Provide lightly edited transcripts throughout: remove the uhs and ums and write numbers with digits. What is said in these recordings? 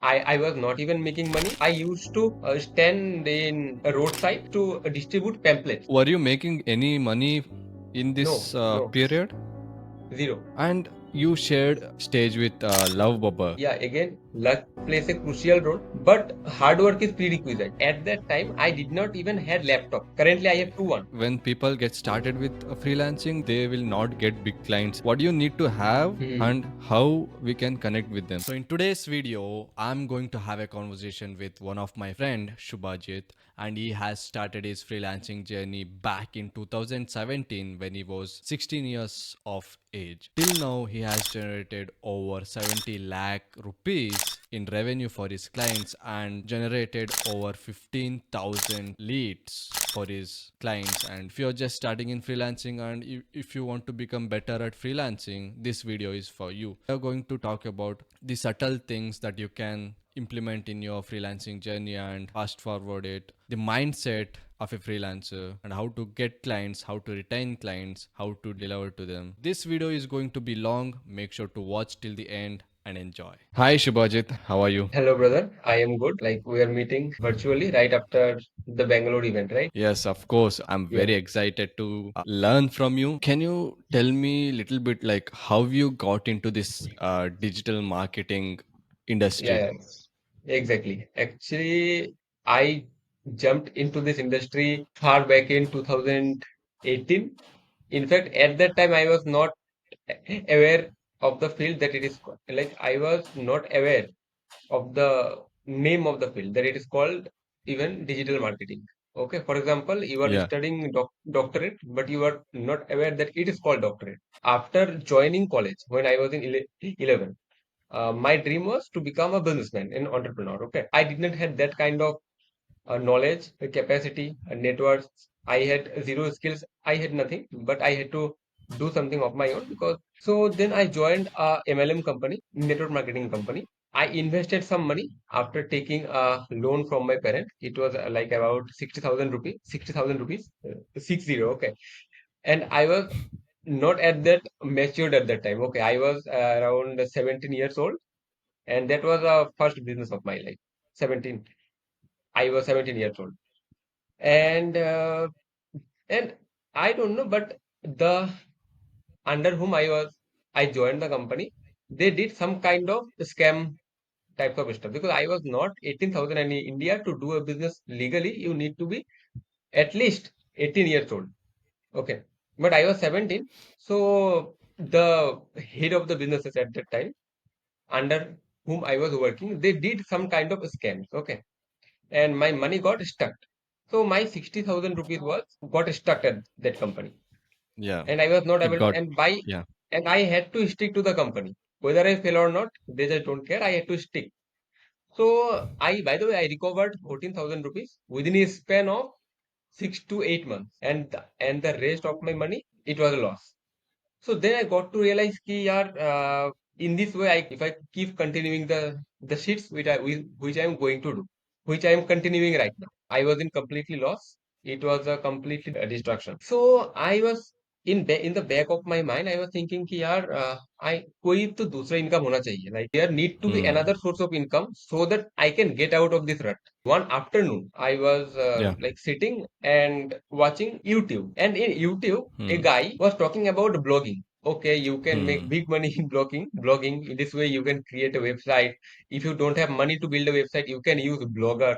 I was not even making money. I used to stand in a roadside to distribute pamphlets. Were you making any money in No, this no, period? zero. And you shared stage with Love Babber. Yeah, again, luck plays a crucial role, but hard work is prerequisite. At that time, I did not even had laptop. Currently, I have two one. When people get started with freelancing, they will not get big clients. What do you need to have Hmm. and how we can connect with them? So in today's video, I'm going to have a conversation with one of my friend Subhajit, and he has started his freelancing journey back in 2017 when he was 16 years of age. Till now, he has generated over 70 lakh rupees in revenue for his clients and generated over 15,000 leads for his clients. And if you're just starting in freelancing and if you want to become better at freelancing, this video is for you. We're going to talk about the subtle things that you can implement in your freelancing journey and fast forward it, the mindset of a freelancer, and how to get clients, how to retain clients, how to deliver to them. This video is going to be long. Make sure to watch till the end and enjoy. Hi Shubhajit, how are you? Hello, brother. I am good. Like we are meeting virtually right after the Bangalore event, right? Yes, of course. I'm Yeah, very excited to learn from you. Can you tell me a little bit like how you got into this digital marketing industry? yeah, yeah. Exactly. Actually, I jumped into this industry far back in 2018. In fact, at that time, I was not aware of the field that it is like I was not aware of the name of the field that it is called even digital marketing. Okay, for example, you are Yeah. studying doctorate, but you are not aware that it is called doctorate. After joining college, when I was in 11, my dream was to become a businessman, an entrepreneur. Okay, I did not have that kind of knowledge, capacity, networks. I had zero skills. I had nothing, but I had to do something of my own because. So then I joined a MLM company, network marketing company. I invested some money after taking a loan from my parent. It was like about 60,000 rupees, 60,000 rupees, 60. Okay. And I was not at that matured at that time. Okay. I was around 17 years old, and that was a first business of my life. 17. I was 17 years old. And I don't know, but the under whom I joined the company, they did some kind of scam type of stuff because I was not 18,000 in India to do a business legally. You need to be at least 18 years old. Okay, but I was 17, so the head of the businesses at that time, under whom I was working, they did some kind of scams. Okay, and my money got stuck. So my 60,000 rupees was got stuck at that company, Yeah. and I was not It able to, got yeah. and I had to stick to the company. Whether I fail or not, they just don't care. I had to stick. So by the way, I recovered 14,000 rupees within a span of 6 to 8 months, and the rest of my money, it was a loss. So then I got to realize कि यार in this way if I keep continuing the shits which I am going to do, which I am continuing right now, I was in completely loss. It was a completely destruction. So I was in the back of my mind, I was thinking कि यार I कोई तो दूसरा income होना चाहिए, like there need to be Hmm. another source of income so that I can get out of this rut. One afternoon, I was Yeah. like sitting and watching YouTube, and in YouTube, a Hmm. guy was talking about blogging. Okay, you can make Hmm. big money in blogging. Blogging in this way, you can create a website. If you don't have money to build a website, you can use Blogger.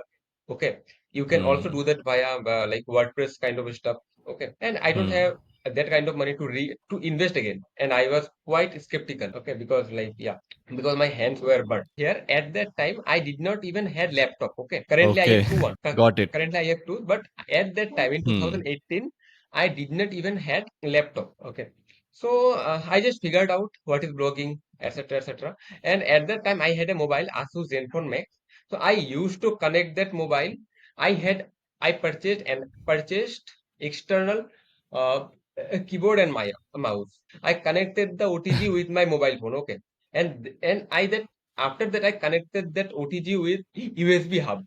Okay, you can also Hmm. do that via like WordPress kind of stuff. Okay, and I don't Hmm. have that kind of money to invest again, and I was quite skeptical. Okay, because like yeah, because my hands were burnt. Here at that time, I did not even had laptop. Okay, currently I Okay. have two one. Got it. Currently I have two, but at that time in Hmm. 2018, I did not even had laptop. Okay, so I just figured out what is blogging, etc., etc. And at that time, I had a mobile Asus Zenfone Max. So I used to connect that mobile. I had I purchased external uh, keyboard and my mouse. I connected the OTG with my mobile phone. Okay, and I that after that I connected that OTG with USB hub,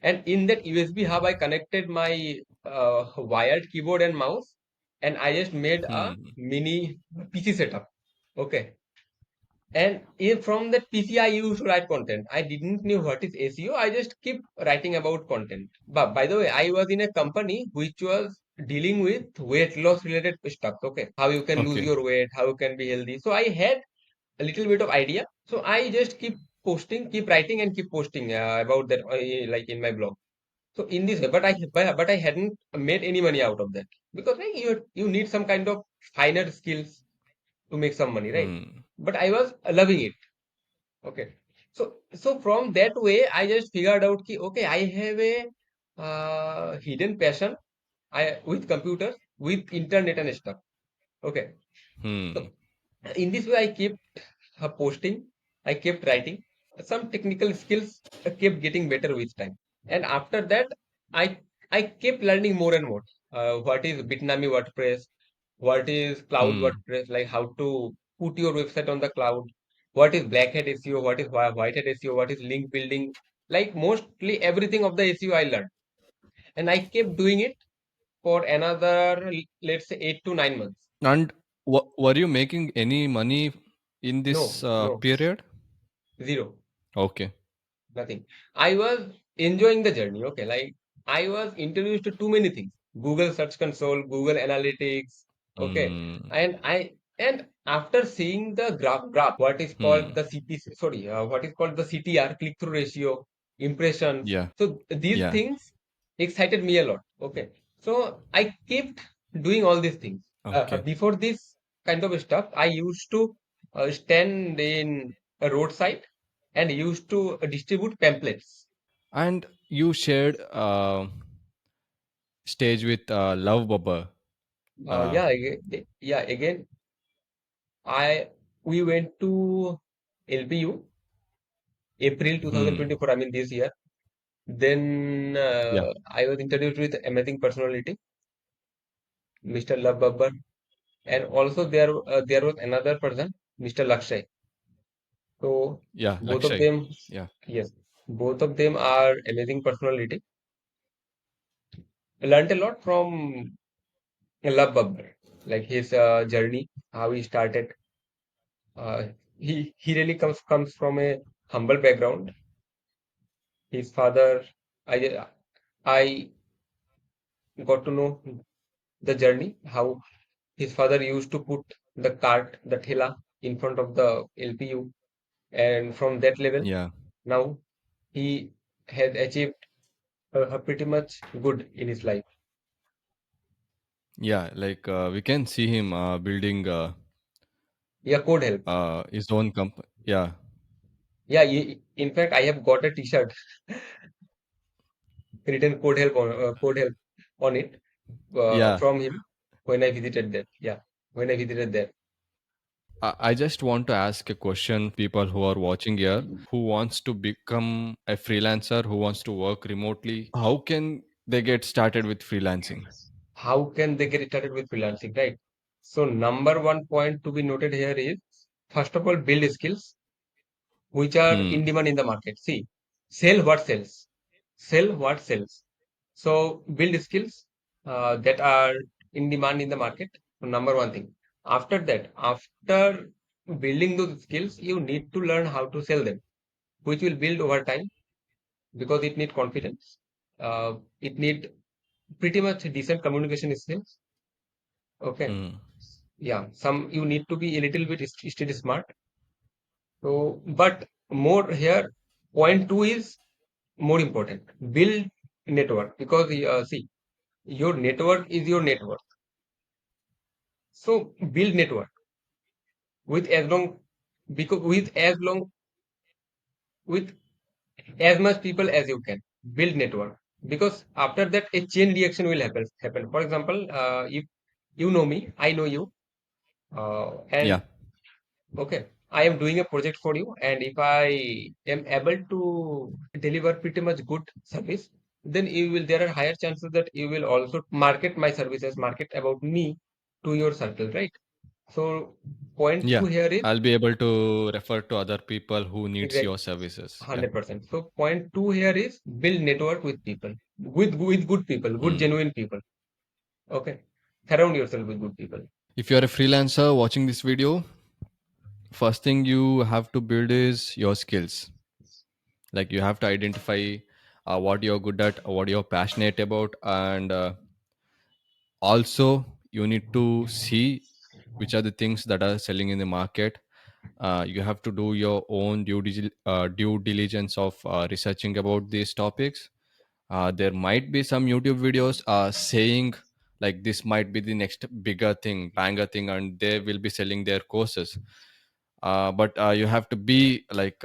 and in that USB hub I connected my wired keyboard and mouse, and I just made a Hmm. mini PC setup. Okay, And from that PC, I used to write content. I didn't know what is SEO. I just keep writing about content. But by the way, I was in a company which was dealing with weight loss related stuff. Okay, how you can lose Okay. your weight, how you can be healthy. So I had a little bit of idea. So I just keep posting, keep writing, and keep posting about that, like in my blog. So in this way, but I hadn't made any money out of that because like, you need some kind of finer skills to make some money, right? Hmm. But I was loving it. Okay. So from that way, I just figured out ki, okay, I have a hidden passion with computers, with internet and stuff. Okay. Hmm. So in this way, I kept posting, I kept writing. Some technical skills kept getting better with time. And after that, I I kept learning more and more. What is Bitnami WordPress? What is Cloud Hmm. WordPress? Like how to put your website on the cloud. What is Black Hat SEO? What is White Hat SEO? What is link building? Like mostly everything of the SEO I learned, and I kept doing it for another, let's say, 8 to 9 months. And were you making any money in this No, no, period? zero. Okay. Nothing. I was enjoying the journey. Okay, like I was introduced to too many things. Google Search Console, Google Analytics. Okay, Hmm. and after seeing the graph, what is called Hmm. the CPC, sorry, what is called the CTR, click through ratio, impressions. Yeah. So these Yeah. things excited me a lot. Okay, so I kept doing all these things. Okay. Before this kind of stuff, I used to stand in a roadside and used to distribute pamphlets. And you shared stage with Love Babber. Uh, Yeah, again, I we went to LPU April hmm. 2024. I mean this year. Then Yeah. I was introduced with amazing personality, Mr. Love Babber, and also there was another person, Mr. Lakshay. So Yeah. both of Lakshay. them, Yeah. yes, both of them are amazing personality. I learned a lot from Love Babber, like his journey, how he started. He really comes from a humble background. His father, I got to know the journey, how his father used to put the cart, the thela, in front of the LPU, and from that level, Yeah. now he has achieved pretty much good in his life. Yeah. Like we can see him building Yeah, code help. his own company. Yeah. Yeah, in fact, I have got a T-shirt written code help on it Yeah. from him when I visited that. Yeah, when I visited that. I just want to ask a question people who are watching here who wants to become a freelancer, who wants to work remotely. How can they get started with freelancing? How can they get started with freelancing, right? So number one point to be noted here is, first of all, build skills which are in Hmm. demand in the market. See, sell what sells. Sell what sells. So build skills that are in demand in the market. Number one thing. After that, after building those skills, you need to learn how to sell them, which will build over time because it need confidence. It need pretty much decent communication skills. Okay. Hmm. Yeah. Some you need to be a little bit still smart. So, but more here, point two is more important. Build network because see, your network is your network. So build network with as long because with as much people as you can. Build network because after that a chain reaction will happen. For example, if you know me, I know you, Yeah. and okay, I am doing a project for you, and if I am able to deliver pretty much good service, then you will there are higher chances that you will also market my services, market about me to your circle, right? So point two Yeah. here is I'll be able to refer to other people who needs exact your services. Yeah. 100%. So point two here is build network with people, with good people, good Hmm. genuine people. Okay, surround yourself with good people. If you're a freelancer watching this video, First thing you have to build is your skills. Like you have to identify what you're good at, what you're passionate about, and also you need to see which are the things that are selling in the market. You have to do your own due diligence of researching about these topics. There might be some YouTube videos saying like this might be the next bigger thing, banger thing, and they will be selling their courses. But you have to be like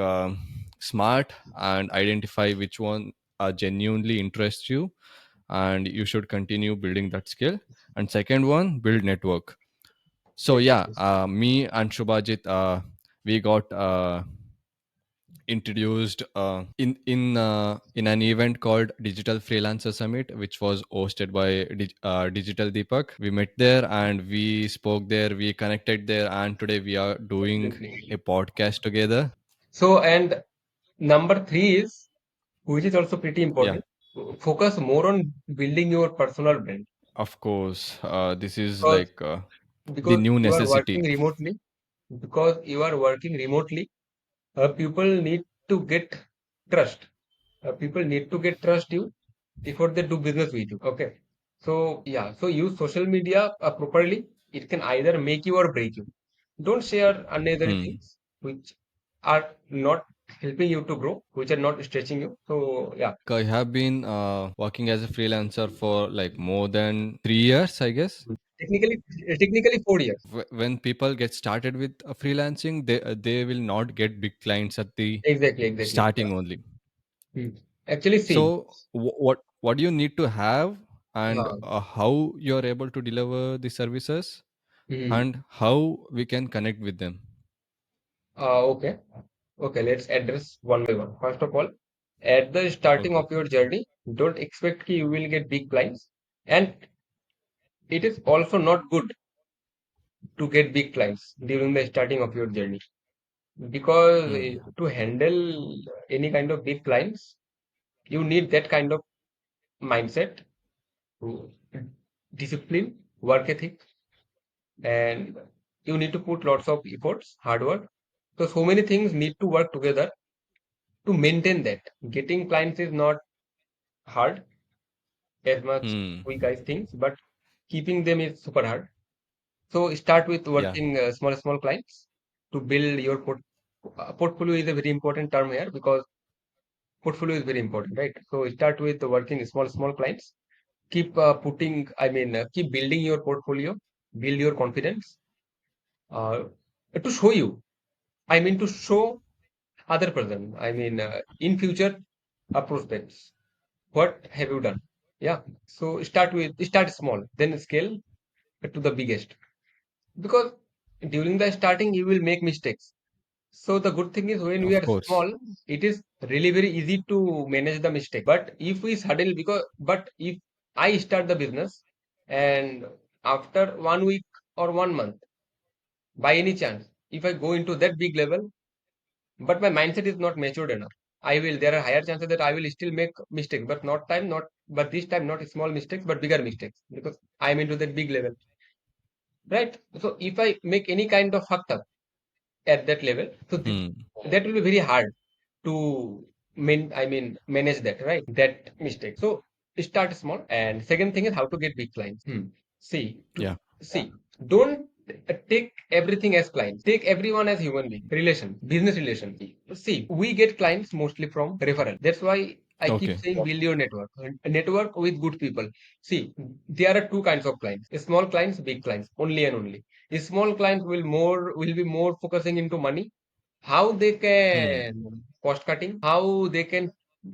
smart and identify which one genuinely interests you, and you should continue building that skill. And second one, build network. So yeah, Exactly. me and Shubhajit, we got introduced in an event called Digital Freelancer Summit, which was hosted by Digital Deepak. We met there and we spoke there, we connected there, and today we are doing a Definitely. podcast together. So, and number three is, which is also pretty Yeah, important, focus more on building your personal brand. of course, this is because like the because new you are necessity. working remotely, because you are working remotely, people need to get trust. People need to get trust you before they do business with you. Okay. So yeah, so use social media properly. It can either make you or break you. Don't share unnecessary Hmm. things which are not helping you to grow, which are not stretching you. So yeah. Like I have been working as a freelancer for like more than 3 years, I guess. Technically 4 years. When people get started with freelancing, they will not get big clients at the Exactly. Yeah. starting only. Hmm. Actually, see. So what do you need to have, and uh, how you're able to deliver the services, hmm. and how we can connect with them. Okay. Okay, let's address one by one. First of all, at the starting Okay. of your journey, don't expect you will get big clients. And it is also not good to get big clients during the starting of your journey, because Hmm. to handle any kind of big clients, you need that kind of mindset, uh, discipline, work ethic, and you need to put lots of efforts, hard work. So many things need to work together to maintain that. Getting clients is not hard as much Hmm. we guys think, but keeping them is super hard. So start with Yeah. working small clients to build your portfolio is a very important term here, because portfolio is very important, right? So start with working small clients. Keep keep building your portfolio, build your confidence, uh, to show you. To show other person. In future, prospects. What have you done? Yeah. So start small, then scale to the biggest. Because during the starting you will make mistakes. So the good thing is, when we Of are course. small, it is really very easy to manage the mistake. But if we suddenly, but if I start the business, and after 1 week or 1 month, by any chance, if I go into that big level, but my mindset is not matured enough, there are higher chances that I will still make mistakes, but this time not small mistakes, but bigger mistakes, because I am into that big level, right? So if I make any kind of fucked up at that level, so Hmm. that will be very hard to manage that, right? That mistake. So start small. And second thing is how to get big clients. See, Yeah. see, don't take everything as clients. Take everyone as human being. Business relation. See, we get clients mostly from referral. That's why I keep Okay. saying build your network. A network with good people. See, there are two kinds of clients: small clients, big clients, only and only. Small clients will be more focusing into money, how they Hmm. can cost cutting, how they can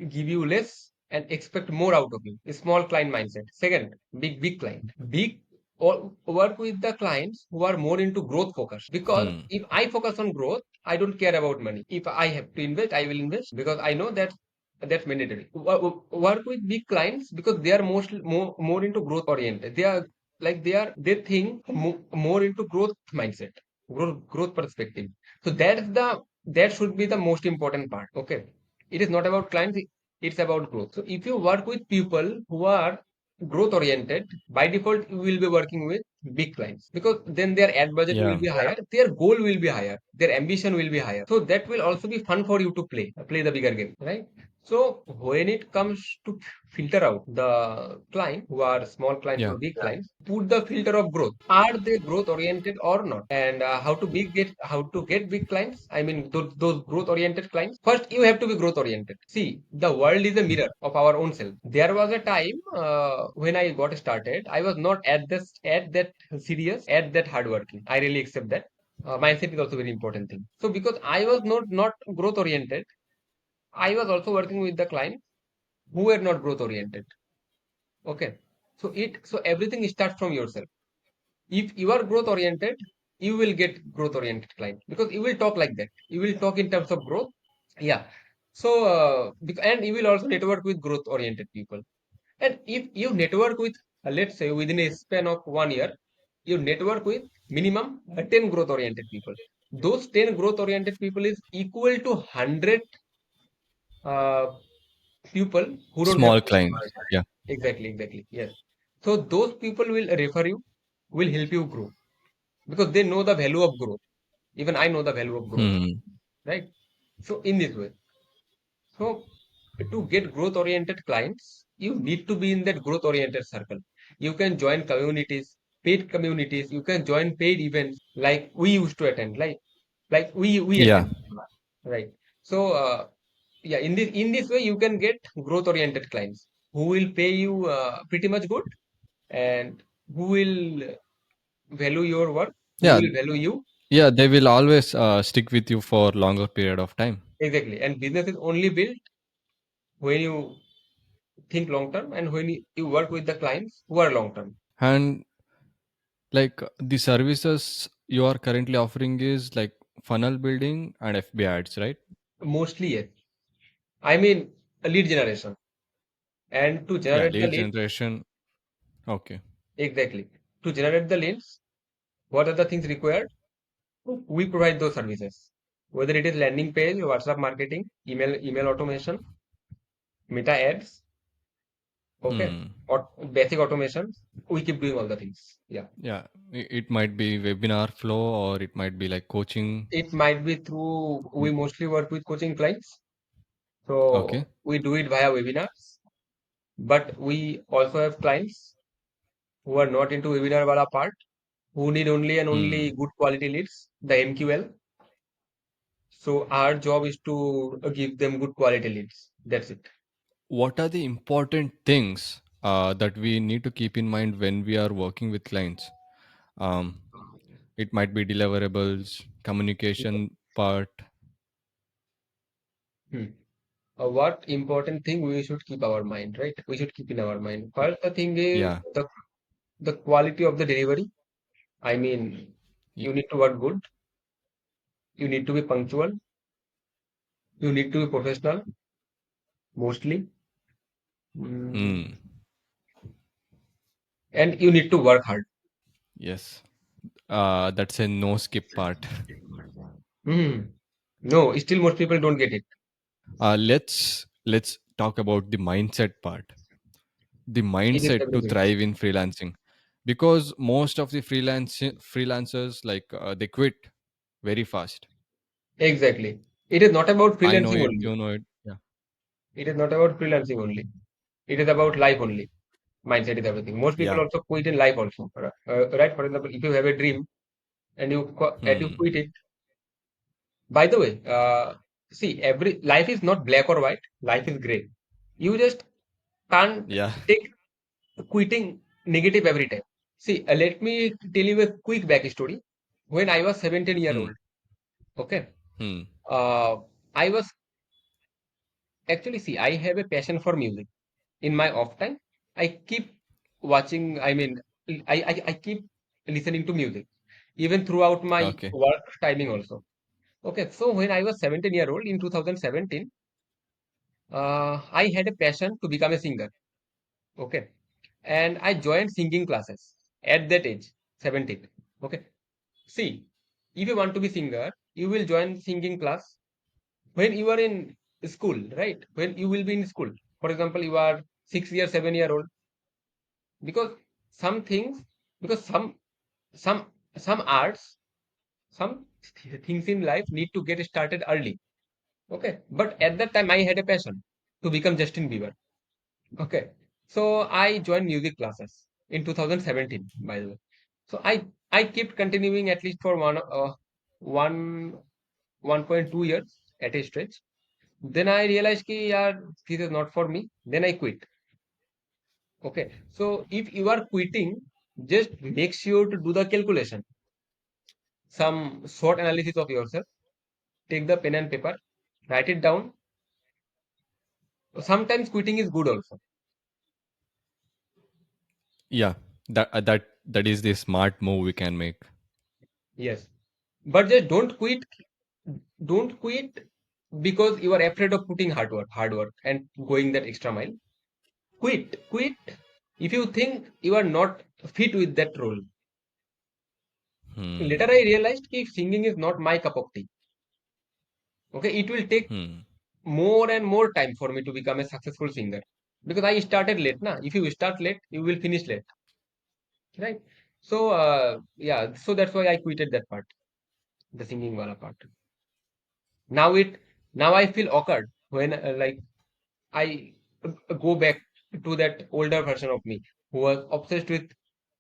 give you less and expect more out of you. A small client mindset. Second, big client. Big or work with the clients who are more into growth focus. Because Hmm. if I focus on growth, I don't care about money. If I have to invest, I will invest, because I know that that's mandatory. Work with big clients because they are mostly more into growth oriented. They think more into growth mindset, growth perspective. So that should be the most important part. Okay. It is not about clients, it's about growth. So if you work with people who are growth oriented, by default you will be working with big clients, because then their ad budget will Yeah. be higher, their goal will be higher, their ambition will be higher. So that will also be fun for you to play the bigger game, right? So when it comes to filter out the client who are small clients Yeah. or big clients, put the filter of growth. Are they growth oriented or not? And how to get big clients? I mean those growth oriented clients. First, you have to be growth oriented. See, the world is a mirror of our own self. There was a time when I got started, I was not at that serious, at that hardworking. I really accept that. Mindset is also very important thing. So because I was not growth oriented, I was also working with the clients who were not growth oriented. Okay. So everything starts from yourself. If you are growth oriented, you will get growth oriented client, because you will talk like that. You will talk in terms of growth. Yeah. So and you will also network with growth oriented people. And if you network with, let's say within a span of 1 year, you network with minimum 10 growth oriented people. Those 10 growth oriented people is equal to 100 uh, people who don't have Small growth clients. oriented. Yeah. Exactly. Yes. So those people will refer you, will help you grow, because they know the value of growth. Even I know the value of growth, Hmm. right? So in this way, so to get growth oriented clients, you need to be in that growth oriented circle. You can join communities, paid communities. You can join paid events like we used to attend, like we Yeah. attend, right? So yeah, in this way, you can get growth oriented clients who will pay you pretty much good, and who will value your work, who Yeah. will value you. Yeah. They will always stick with you for longer period of time. Exactly. And business is only built when you think long term, and when you work with the clients who are long term. And like the services you are currently offering is like funnel building and FB ads, right? Mostly, yes. I mean, a lead generation. And to Yeah. generate the Lead leads, generation. Okay. exactly. To generate the leads, what are the things required? We provide those services. Whether it is landing page, WhatsApp marketing, email automation, meta ads, okay, Hmm. or basic automation, we keep doing all the things. Yeah. Yeah. It might be webinar flow or it might be like coaching. It might be through, we Mm. mostly work with coaching clients. Okay. So we do it via webinars, but we also have clients who are not into webinar wala part, who need only and only Hmm. good quality leads, the MQL. So our job is to give them good quality leads. That's it. What are the important things that we need to keep in mind when we are working with clients? Um, it might be deliverables, communication part. Hmm. What important thing we should keep our mind, right? We should keep in our mind. First, the thing is Yeah. the quality of the delivery. I mean, Y- you need to work good. You need to be punctual. You need to be professional, mostly. Mm, Hmm. and you need to work hard. Yes. That's a no skip part. Mm. No, still most people don't get it. Let's talk about the mindset part. The It is mindset to everything. thrive in freelancing, because most of the freelancers like they quit very fast. Exactly. It is not about I know freelancing it. only. You know it. Yeah. It is not about freelancing only. It is about life only. Mindset is everything. Most people Yeah. also quit in life also. Right? For example, if you have a dream and you Hmm. quit it. By the way, see, every life is not black or white. Life is gray. You just can't Yeah. take quitting negative every time. See, let me tell you a quick backstory. When I was 17-year Hmm. old, okay, Hmm. uh, I was actually, see, I have a passion for music. In my off time, I keep watching, I mean, I keep listening to music even throughout my Okay. work timing also. Okay, so when I was 17-year old in 2017, I had a passion to become a singer. Okay, and I joined singing classes at that age, 17. Okay, see, if you want to be singer, you will join singing class when you are in school, right? When you will be in school, for example, you are 6 year 7-year old, because some things, because some some some arts, some things in life need to get started early. Okay, but at that time I had a passion to become Justin Bieber. Okay, so I joined music classes in 2017, by the way. So I kept continuing at least for one 1.2 years at a stretch. Then I realized कि यार this is not for me. Then I quit. Okay, so if you are quitting, just make sure to do the calculation, some short analysis of yourself. Take the pen and paper, write it down. Sometimes quitting is good also. Yeah, that is the smart move we can make. Yes, but just don't quit. Don't quit because you are afraid of putting hard work, and going that extra mile. Quit if you think you are not fit with that role. Later, Hmm. I realized that singing is not my cup of tea. Okay, it will take Hmm. more and more time for me to become a successful singer because I started late. Na, if you start late, you will finish late, right? So, yeah, so that's why I quitted that part, the singing wala part. Now it, now I feel awkward when like I go back to that older version of me who was obsessed with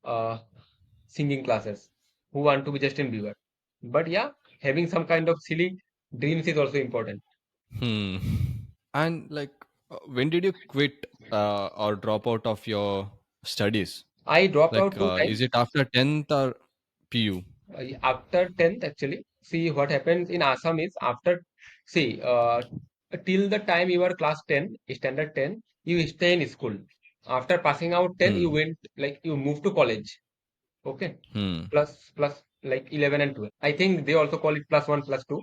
uh, singing classes, who want to be Justin Bieber. But yeah, having some kind of silly dreams is also important. Hmm. And like, when did you quit or drop out of your studies? I dropped Like, out two is it times after 10th or PU? after 10th actually. See what happens in Assam is after, see, till the time you are class 10, standard 10, you stay in school. After passing out 10, you Hmm. went like you moved to college. Okay. Hmm. Plus like 11 and 12. I think they also call it plus 1, plus 2.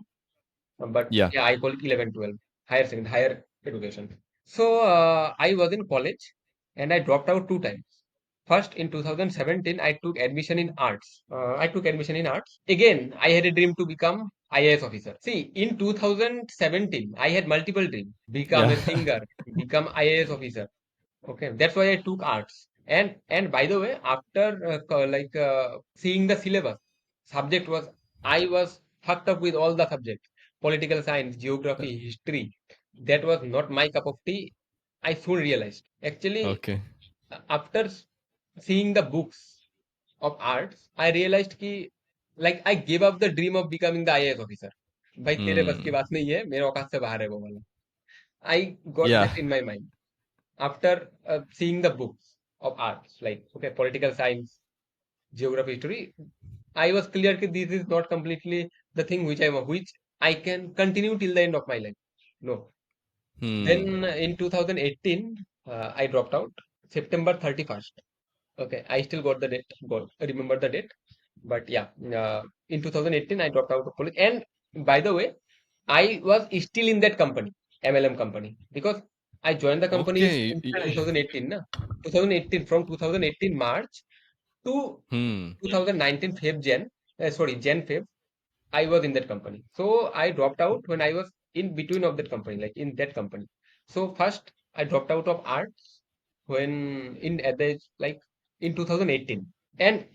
But Yeah. yeah, I call it 11, 12. Higher education. So I was in college and I dropped out two times. First, in 2017, I took admission in arts. I took admission in arts. Again, I had a dream to become IAS officer. See, in 2017, I had multiple dreams. Become Yeah. a singer, become IAS officer. Okay, that's why I took arts. And by the way, after seeing the syllabus, subject was I was fucked up with all the subjects, political science, geography, history. That was not my cup of tea. I soon realized. Actually, Okay. after seeing the books of arts, I realized कि like I gave up the dream of becoming the IAS officer. भाई तेरे बस की Hmm. बात नहीं है, मेरे औकात से बाहर है वो वाला. I got Yeah. that in my mind after seeing the books of arts, like okay, political science, geography, history. I was clear that this is not completely the thing which I can continue till the end of my life. No. Hmm. Then in 2018, I dropped out September 31st. Okay, I still got the date, remember the date. But yeah, in 2018 I dropped out of college, and by the way, I was still in that company, MLM company, because I joined the company Okay. in 2018. Na? 2018, from 2018 March to Hmm. 2019 Feb Jan, sorry, Jan Feb, I was in that company. So I dropped out when I was in between of that company, like in that company. So first I dropped out of arts when in at the like in 2018, and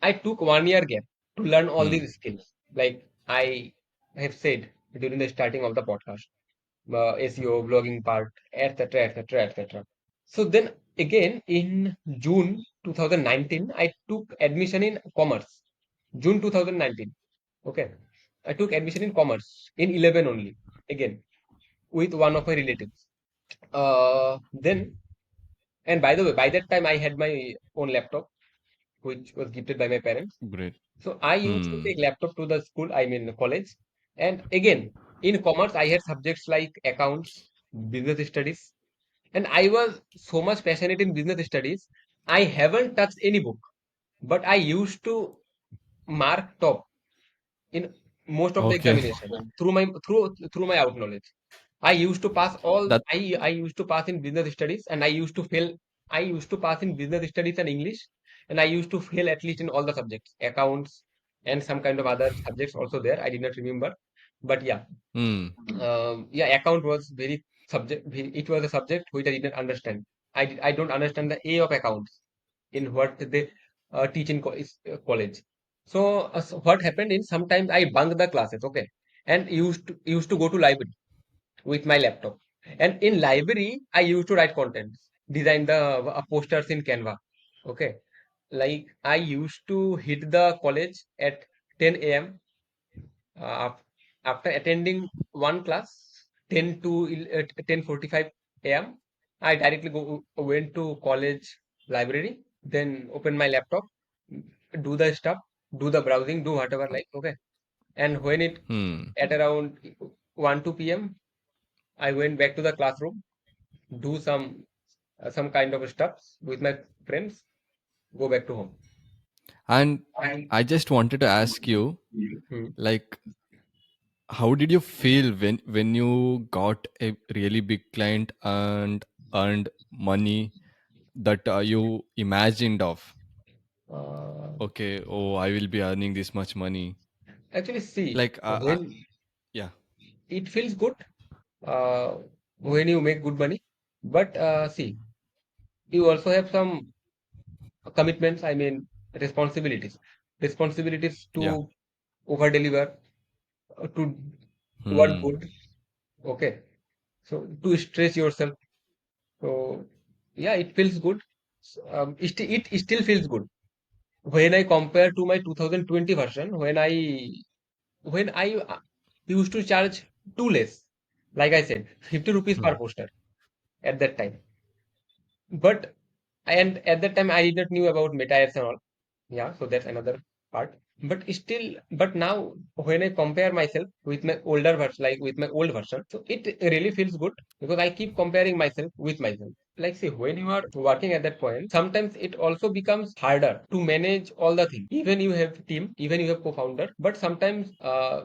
I took 1 year gap to learn all Hmm. these skills. Like I have said during the starting of the podcast, SEO, blogging part, etc., etc., etc. So then again in June 2019, I took admission in commerce. June 2019. Okay. I took admission in commerce in 11 only. Again, with one of my relatives. Then, and by the way, by that time I had my own laptop, which was gifted by my parents. Great. So I used to Hmm. take laptop to the school, I mean college. And again, in commerce, I had subjects like accounts, business studies. And I was so much passionate in business studies. I haven't touched any book, but I used to mark top in most of the Okay. examination through my out knowledge. I used to pass all That. I used to pass in business studies and I used to fail. I used to pass in business studies and English, and I used to fail at least in all the subjects, accounts and some kind of other subjects also there. I did not remember, but yeah, Hmm. yeah, account was very subject. It was a subject which I didn't understand. I don't understand the A of accounts in what they teach in college. So what happened is sometimes I bunk the classes, okay, and used to go to library with my laptop. And in library, I used to write content, design the posters in Canva. Okay, like I used to hit the college at 10 a.m. Uh, af- after attending one class, 10:45 a.m. I directly went to college library, then open my laptop, do the stuff, do the browsing, do whatever like okay. And when it Hmm. at around 1 2 p.m. I went back to the classroom, do some kind of stuff with my friends, go back to home. And And I just wanted to ask you, hmm, like, how did you feel when you got a really big client and earned money that you imagined of? uh, Okay, oh, I will be earning this much money. actually see Like, when yeah, it feels good uh, when you make good money, but see you also have some commitments. I mean responsibilities yeah. to over deliver to work Hmm. good. Okay, so to stress yourself. So yeah, it feels good. It still feels good when I compare to my 2020 version, when I used to charge too less, like I said, 50 rupees per Hmm. poster at that time. But and at that time I did not knew about meta ads and all. Yeah, so that's another part. But now when I compare myself with my older version, like with my old version, so it really feels good because I keep comparing myself with myself. Like, see, when you are working at that point, sometimes it also becomes harder to manage all the things. Even you have team, even you have co-founder, but sometimes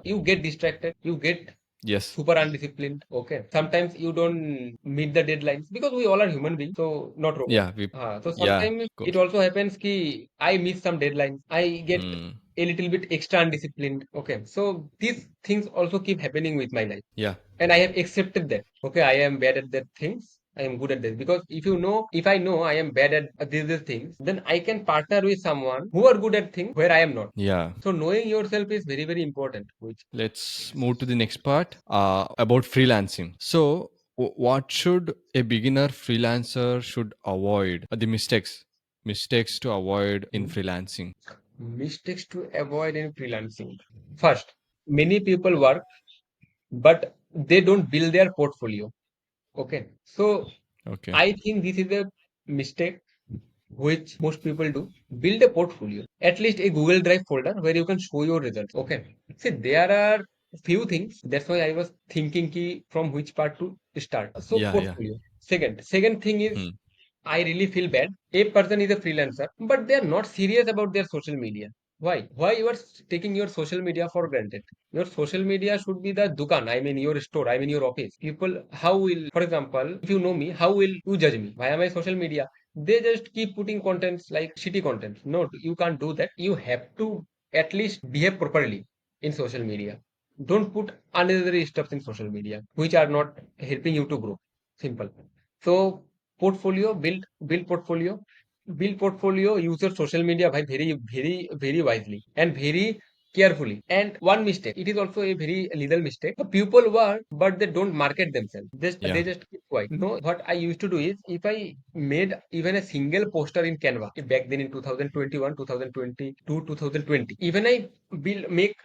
you get distracted, you get Yes. super undisciplined. Okay. Sometimes you don't meet the deadlines because we all are human beings, so not robot. Yeah. We. So Yeah. sometimes Of it course. also happens ki I miss some deadlines. I get Hmm. a little bit extra undisciplined. Okay. So these things also keep happening with my life. Yeah. And I have accepted that. Okay, I am bad at that things. I am good at this. Because if I know I am bad at these things, then I can partner with someone who are good at things where I am not. Yeah. So knowing yourself is very, very important. Which Let's move to the next part about freelancing. So, what should a beginner freelancer should avoid? The mistakes to avoid in hmm, freelancing. mistakes to avoid in freelancing. First, many people work, but they don't build their portfolio. Okay. So Okay. I think this is a mistake which most people do. Build a portfolio, at least a Google Drive folder where you can show your results. Okay. See, there are few things. That's why I was thinking key from which part to start. So Yeah. Yeah. portfolio. Second thing is Hmm. I really feel bad. A person is a freelancer, but they are not serious about their social media. Why? Why you are taking your social media for granted? Your social media should be the dukan. I mean your store. I mean your office. People, how will, for example, if you know me, how will you judge me via my social media? They just keep putting contents like shitty content. No, you can't do that. You have to at least behave properly in social media. Don't put unnecessary stuff in social media which are not helping you to grow. Simple. So portfolio, build portfolio, use your social media by very wisely and very carefully. And one mistake, it is also a very little mistake. The people work, but they don't market themselves. Yeah. They just keep quiet. No, what I used to do is if I made even a single poster in Canva back then in 2021, 2022, 2020, even I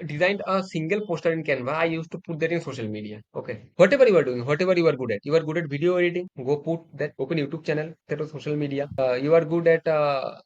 designed a single poster in Canva, I used to put that in social media. Okay. Whatever you are doing, whatever you are good at video editing, go put that, open YouTube channel, that was social media. You are good at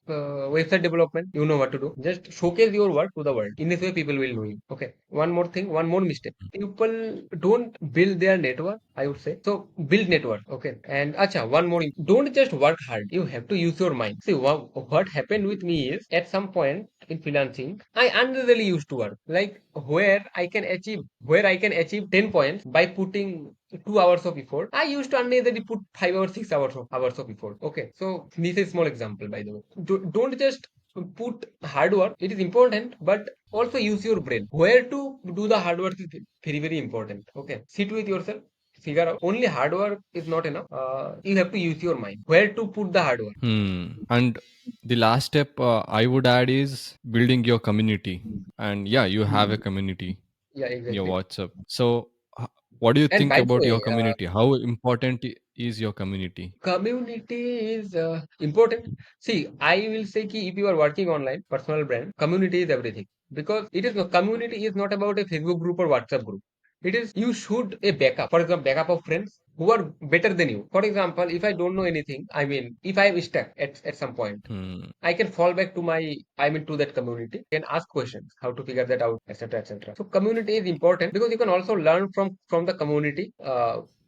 website development, you know what to do. Just showcase your work to the world. In this way, people will know you. Okay. One more thing, one more mistake. People don't build their network, I would say. So build network. Okay. And acha, one more. Don't just work hard. You have to use your mind. See, what happened with me is at some point in freelancing, I unnecessarily used to work. Like where I can achieve 10 points by putting 2 hours of effort. I used to unnecessarily put 5 or 6 hours of effort. Okay. So this is a small example, by the way. Don't just put hard work. It is important, but also use your brain. Where to do the hard work is very, very important. Okay. Sit with yourself. figure out. Only hard work is not enough. You have to use your mind. Where to put the hard work? And the last step I would add is building your community. And yeah, you have a community Yeah, in your exactly. WhatsApp. So, what do you And think by the about your way, community? How important is your community? community is important. See, I will say ki if you are working online, personal brand, community is everything. Because it is community is not about a Facebook group or WhatsApp group. It is you should a backup. For example, backup of friends who are better than you. For example, if I don't know anything, I mean, if I am stuck at some point, Hmm. I can fall back to to that community and ask questions, how to figure that out, etc., etc. So community is important because you can also learn from the community.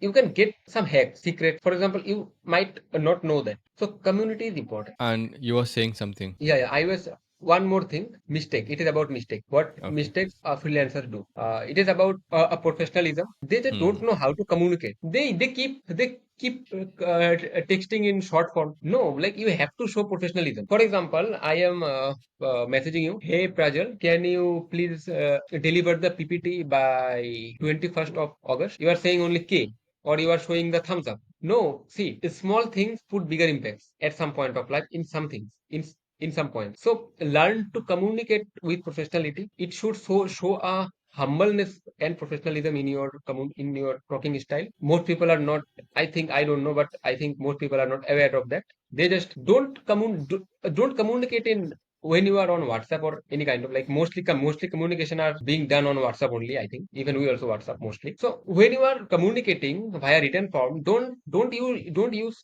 You can get some hacks, secret. For example, you might not know that. So community is important. And you were saying something. Yeah. I was one more thing. Mistake. It is about mistake. What Okay. mistakes freelancers do? It is about a professionalism. They just don't Hmm. know how to communicate. They keep texting in short form. No, like you have to show professionalism. For example, I am messaging you. Hey Prajwal, can you please deliver the PPT by 21st of August? You are saying only K, or you are showing the thumbs up. No, see, small things put bigger impacts at some point of life in some things. In some point. So learn to communicate with professionality. It should show a humbleness and professionalism in your in your talking style. Most people are not. I think I don't know, but I think most people are not aware of that. They just don't communicate in when you are on WhatsApp or any kind of like mostly communication are being done on WhatsApp only. I think even we also WhatsApp mostly. So when you are communicating via written form, don't use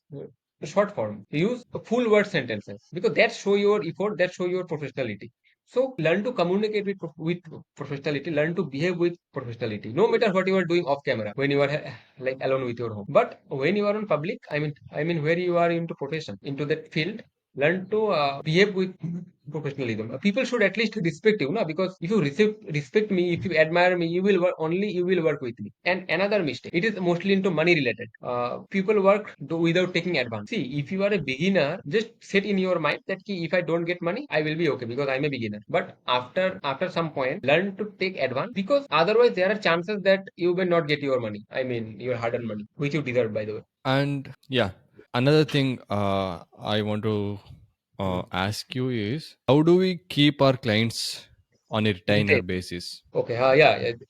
short form. Use full word sentences because that show your effort, that show your professionality. So learn to communicate with professionality, learn to behave with professionality, no matter what you are doing off camera when you are like alone with your home. But when you are on public, I mean where you are into profession, into that field, learn to behave with professionalism. People should at least respect you, na? Because if you respect me, if you admire me, you will work with me. And another mistake, it is mostly into money related. People work without taking advance. See, if you are a beginner, just set in your mind that ki, if I don't get money, I will be okay because I'm a beginner. But after some point, learn to take advance because otherwise there are chances that you will not get your money. I mean your hard-earned money, which you deserve, by the way. And yeah, another thing I want to ask you is how do we keep our clients on a retainer Retain. basis? Okay,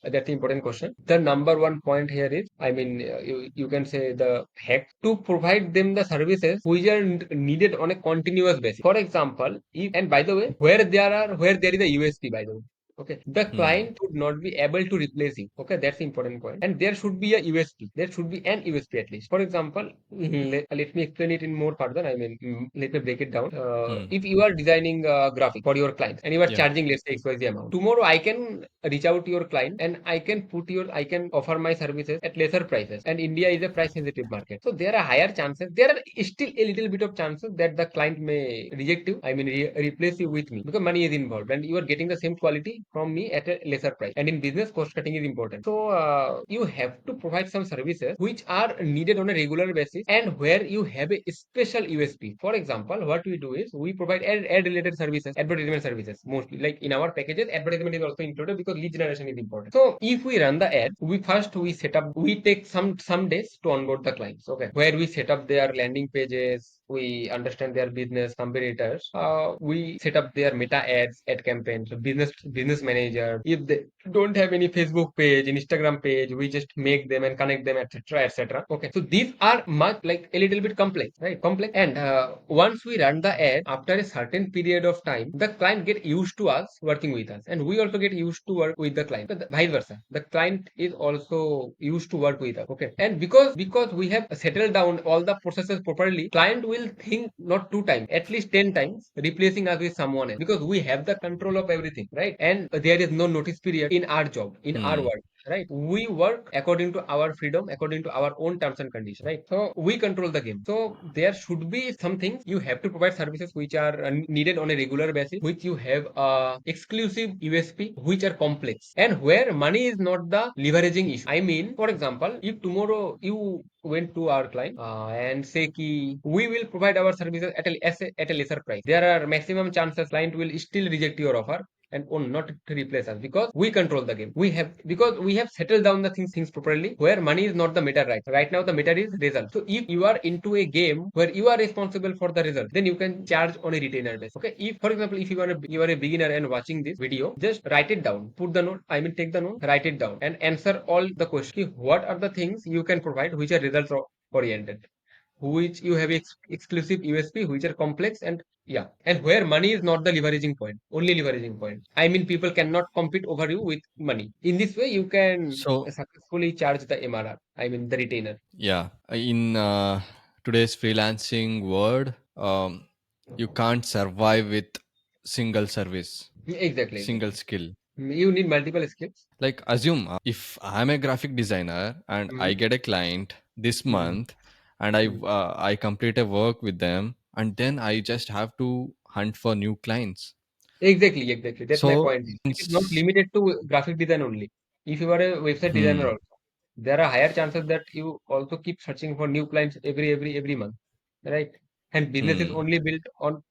that's the important question. The number one point here is, I mean, you can say the hack to provide them the services which are needed on a continuous basis. For example, and by the way, where there is a USP, by the way. Okay, the Hmm. client would not be able to replace you. Okay, that's the important point. And there should be a USP. There should be an USP at least. For example, let me explain it in more further. I mean, let me break it down. Hmm. If you are designing a graphic for your client and you are Yeah. charging, let's say, XYZ amount, tomorrow I can reach out to your client and I can offer my services at lesser prices. And India is a price sensitive market. So there are higher chances. There are still a little bit of chances that the client may reject you. I mean, replace you with me because money is involved and you are getting the same quality from me at a lesser price. And in business, cost cutting is important. So you have to provide some services which are needed on a regular basis and where you have a special USP. For example, what we do is we provide ad related services, advertisement services mostly. Like in our packages, advertisement is also included because lead generation is important. So if we run the ad, we set up, we take some days to onboard the clients. Okay, where we set up their landing pages, we understand their business competitors. We set up their meta ads, ad campaigns, so business manager. If they don't have any Facebook page, Instagram page, we just make them and connect them, etc., etc. Okay, so these are much like a little bit complex, right? Complex. And once we run the ad, after a certain period of time, the client get used to us working with us, and we also get used to work with the client. But vice versa, the client is also used to work with us. Okay, and because we have settled down all the processes properly, client will think not two times, at least 10 times, replacing us with someone else because we have the control of everything, right? And there is no notice period in our job, in our Hmm. work, right? We work according to our freedom, according to our own terms and conditions, right? So we control the game. So there should be some things you have to provide services which are needed on a regular basis, which you have exclusive USP, which are complex, and where money is not the leveraging issue. I mean, for example, if tomorrow you went to our client and say ki we will provide our services at a lesser price, there are maximum chances client will still reject your offer and own, not to replace us, because we control the game. Because we have settled down the things properly, where money is not the matter. Right now the matter is result. So if you are into a game where you are responsible for the result, then you can charge on a retainer base. Okay, if for example, if you are a beginner and watching this video, just write it down, put the note, I mean take the note, write it down, and answer all the questions. What are the things you can provide which are results oriented, which you have exclusive USP, which are complex, and yeah, and where money is not the leveraging point, only leveraging point. I mean, people cannot compete over you with money. In this way, you can So successfully charge the MRR. I mean, the retainer. yeah, in today's freelancing world, you can't survive with single service, Exactly, single exactly. skill. You need multiple skills. Like assume if I'm a graphic designer and I Mm-hmm. get a client this Mm-hmm. month, and I complete a work with them, and then I just have to hunt for new clients. Exactly, exactly. That's my So point. It is not limited to graphic design only. If you are a website designer hmm, also, there are higher chances that you also keep searching for new clients every month, right? And business is hmm, only built on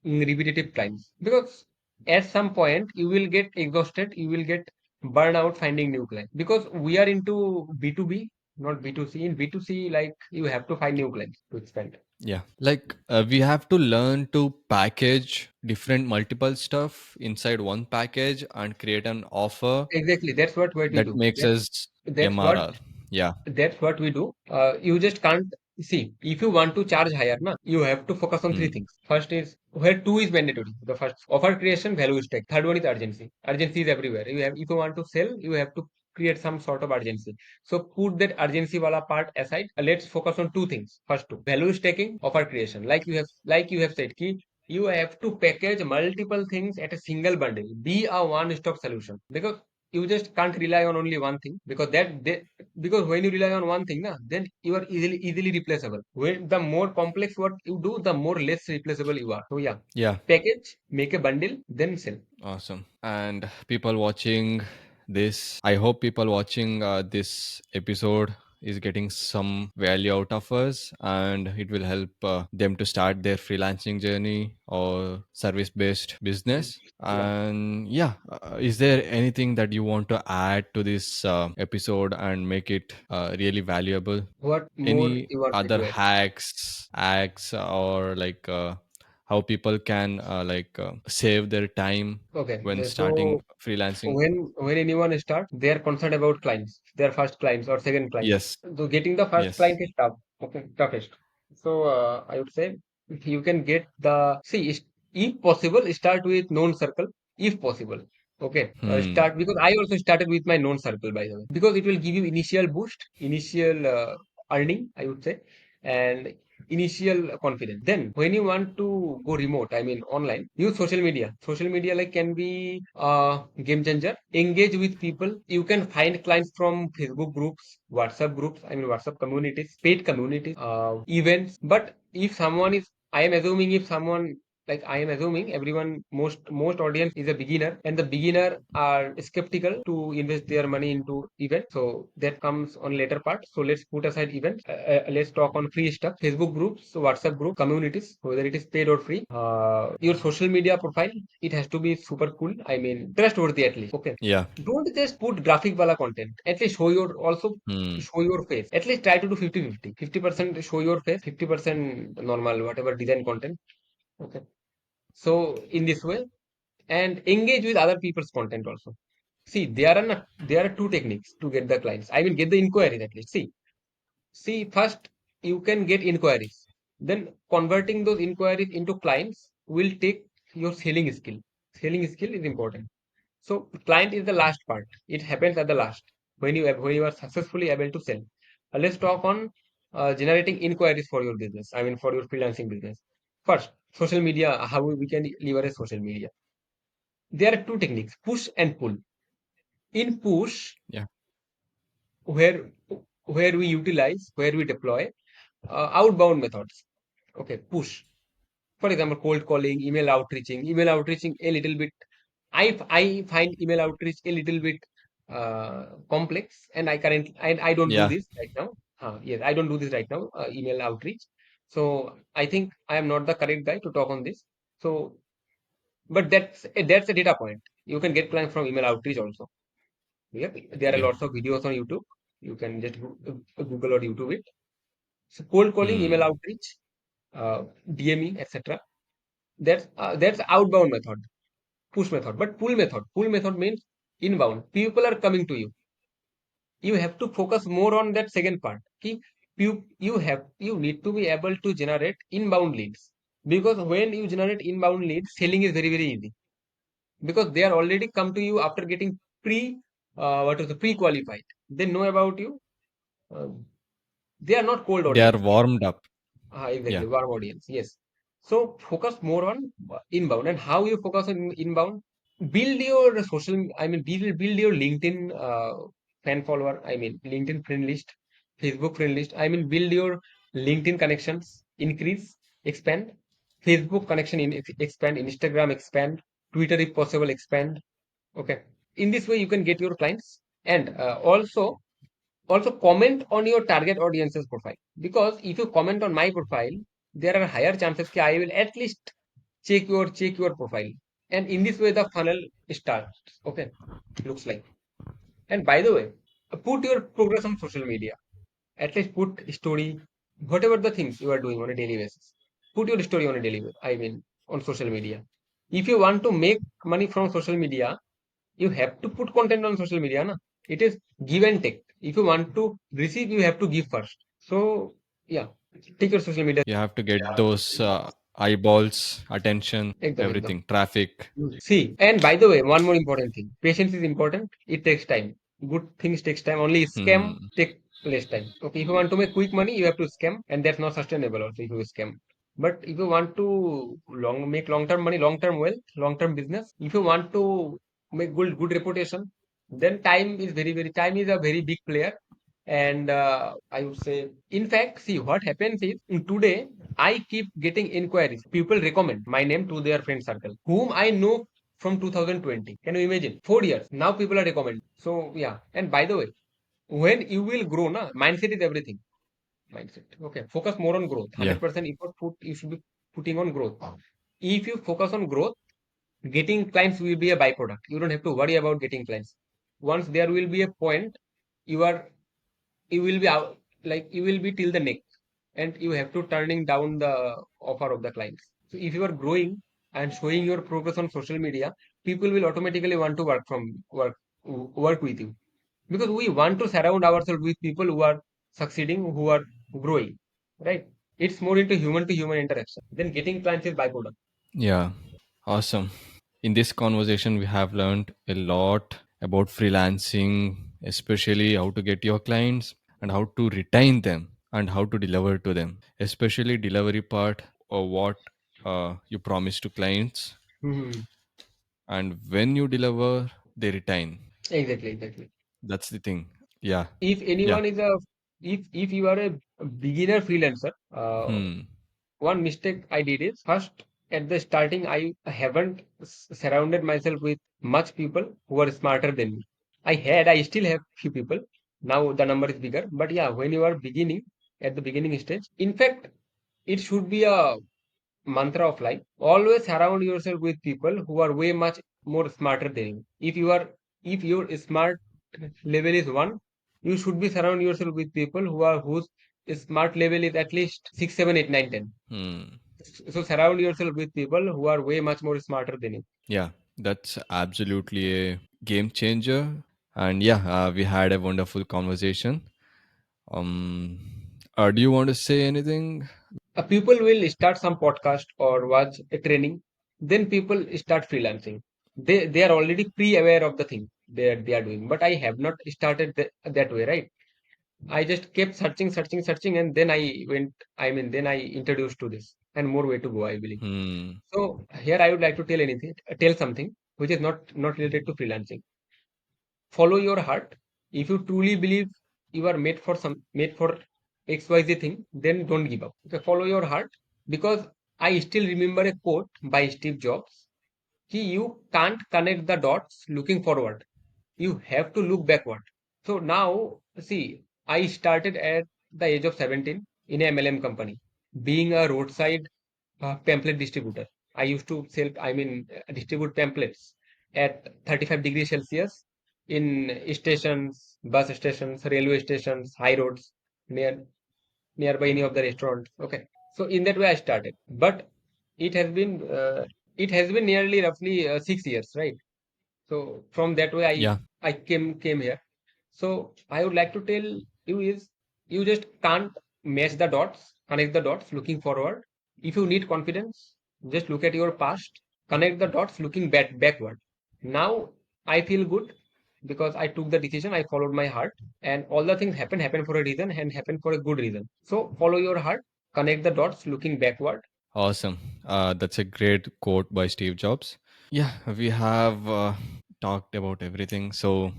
repetitive clients, because at some point you will get exhausted, you will get burned out finding new clients, because we are into B2B, not B2C. In B2C, like you have to find new clients to expand. yeah, like we have to learn to package different multiple stuff inside one package and create an offer Exactly, that's what we that do. makes us That's what MRR. Yeah. That's what we do. You just can't see, if you want to charge higher, na, you have to focus on three Hmm. things. First is where two is mandatory. The first offer creation, value stack. Third one is urgency. Urgency is everywhere. If you want to sell, you have to create some sort of urgency. So put that urgency wala part aside. Let's focus on two things. First two, value stacking, offer creation. Like you have said, ki you have to package multiple things at a single bundle. Be a one-stop solution, because you just can't rely on only one thing, because because when you rely on one thing, na, then you are easily replaceable. When the more complex what you do, the more less replaceable you are. So yeah, Yeah. package, make a bundle, then sell. Awesome. And people watching this, I hope people watching this episode is getting some value out of us, and it will help them to start their freelancing journey or service based business. Yeah. And yeah, is there anything that you want to add to this episode and make it really valuable? What more Any you want me other to add? hacks or like how people can save their time Okay. when starting So freelancing? when anyone start, they are concerned about clients, their first clients or second clients. Yes. So getting the first Yes. client is tough. Okay, toughest. So I would say, if you can get the see, if possible, start with known circle, if possible. Okay, Hmm. start, because I also started with my known circle, by the way, because it will give you initial boost, initial earning, I would say, and initial confidence. Then when you want to go remote, I mean online, use social media. Social media like can be a game changer. Engage with people. You can find clients from Facebook groups, WhatsApp groups, I mean WhatsApp communities, paid communities, events. But if someone is, I am assuming, if someone, like I am assuming everyone, most audience is a beginner, and the beginner are skeptical to invest their money into event. So that comes on later part. So let's put aside events. Let's talk on free stuff. Facebook groups, WhatsApp group, communities, whether it is paid or free. Your social media profile, it has to be super cool. I mean trustworthy at least. Okay. Yeah. Don't just put graphic wala content. At least show your also Hmm. show your face. At least try to do 50-50. 50% show your face, 50% normal, whatever design content. Okay. So in this way, and engage with other people's content also. See, there are two techniques to get the clients. I mean, get the inquiries at least. See, first you can get inquiries. Then converting those inquiries into clients will take your selling skill. Selling skill is important. So client is the last part. It happens at the last when you are successfully able to sell. Let's talk on generating inquiries for your business. I mean, for your freelancing business. First, social media. How we can leverage social media. There are two techniques: push and pull. In push, Yeah. where where we deploy outbound methods. Okay, push. For example, cold calling, email outreaching a little bit. I find email outreach a little bit complex, and I don't do Yeah. this right now. Yes, I don't do this right now. Email outreach. So I think I am not the correct guy to talk on this. So But that's a data point. You can get clients from email outreach also. Yep, there are Yeah. lots of videos on YouTube. You can just Google or YouTube it. So cold calling, email Hmm. outreach, DMing, etc. That's outbound method, push method. But pull method means inbound. People are coming to you. You have to focus more on that second part. Ki you need to be able to generate inbound leads, because when you generate inbound leads, selling is very easy, because they are already come to you after getting what is the pre-qualified. They know about you. Uh, they are not cold They are audience. warmed up. Yeah. Exactly, warm audience. Yes. So focus more on inbound. And how you focus on inbound? Build your build your LinkedIn fan follower. I mean, LinkedIn friend list, Facebook friend list. I mean, build your LinkedIn connections, increase, expand. Facebook connection expand, Instagram expand, Twitter if possible expand. Okay. In this way, you can get your clients, and also comment on your target audience's profile, because if you comment on my profile, there are higher chances that I will at least check your profile, and in this way the funnel starts. Okay, looks like. And by the way, put your progress on social media. At least put story, whatever the things you are doing on a daily basis. Put your story on a daily basis. I mean, on social media. If you want to make money from social media, you have to put content on social media, na? It is give and take. If you want to receive, you have to give first. So yeah, take your social media. You have to get those eyeballs, attention, Ekdam, ekdam. everything, traffic. See, and by the way, one more important thing. Patience is important. It takes time. Good things takes time. Only scam Hmm. take less time. Okay, if you want to make quick money, you have to scam, and that's not sustainable also if you scam. But if you want to make long term money, long term wealth, long term business, if you want to make good reputation, then time is a very big player. And I would say, in fact, see what happens is in today I keep getting inquiries. People recommend my name to their friend circle, whom I know from 2020. Can you imagine? 4 years. Now people are recommending. So yeah. And by the way, when you will grow, na, mindset is everything. Mindset. Okay. Focus more on growth. Yeah. 100% effort you should be putting on growth. If you focus on growth, getting clients will be a byproduct. You don't have to worry about getting clients. Once there will be a point, you are you will be out, like you will be till the neck, and you have to turning down the offer of the clients. So if you are growing and showing your progress on social media, people will automatically want to work with you, because we want to surround ourselves with people who are succeeding, who are growing, right? It's more into human to human interaction. Then getting clients is byproduct. Yeah. Awesome. In this conversation, we have learned a lot about freelancing, especially how to get your clients and how to retain them and how to deliver to them, especially delivery part or what you promise to clients. Mhm. And when you deliver, they retain. Exactly. That's the thing. Yeah. If Yeah. anyone is a if you are a beginner freelancer, Hmm. one mistake I did is, first, at the starting, I haven't surrounded myself with much people who are smarter than me. I still have few people. Now the number is bigger. But yeah, when you are beginning, at the beginning stage, in fact, it should be a mantra of life. Always surround yourself with people who are way much more smarter than you. If your smart level is one, you should be surround yourself with people whose smart level is at least 6, 7, 8, 9, 10. Hmm. So surround yourself with people who are way much more smarter than you. Yeah. That's absolutely a game changer. And yeah, we had a wonderful conversation. Um, do you want to say anything? People will start some podcast or watch a training. Then people start freelancing. They are already pre-aware of the thing they are doing. But I have not started that way, right? I just kept searching, and then then I introduced to this, and more way to go, I believe. Hmm. So here I would like to tell something which is not related to freelancing. Follow your heart. If you truly believe you are made for XYZ thing, then don't give up. Okay, follow your heart, because I still remember a quote by Steve Jobs. You can't connect the dots looking forward, you have to look backward. So now, see, I started at the age of 17 in a MLM company, being a roadside pamphlet distributor. I used to sell, distribute pamphlets at 35 degrees Celsius in stations, bus stations, railway stations, high roads, near nearby any of the restaurants. Okay, so in that way I started, but it has been uh, it has been nearly roughly 6 years, right? So from that way Yeah. I came here. So I would like to tell you is you just can't match the dots, connect the dots looking forward. If you need confidence, just look at your past, connect the dots looking backward. Now I feel good because I took the decision, I followed my heart, and all the things happen for a reason and happen for a good reason. So follow your heart, connect the dots looking backward. Awesome. That's a great quote by Steve Jobs. Yeah, we have talked about everything. So,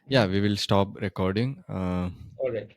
yeah, Mhm. we will stop recording. All right.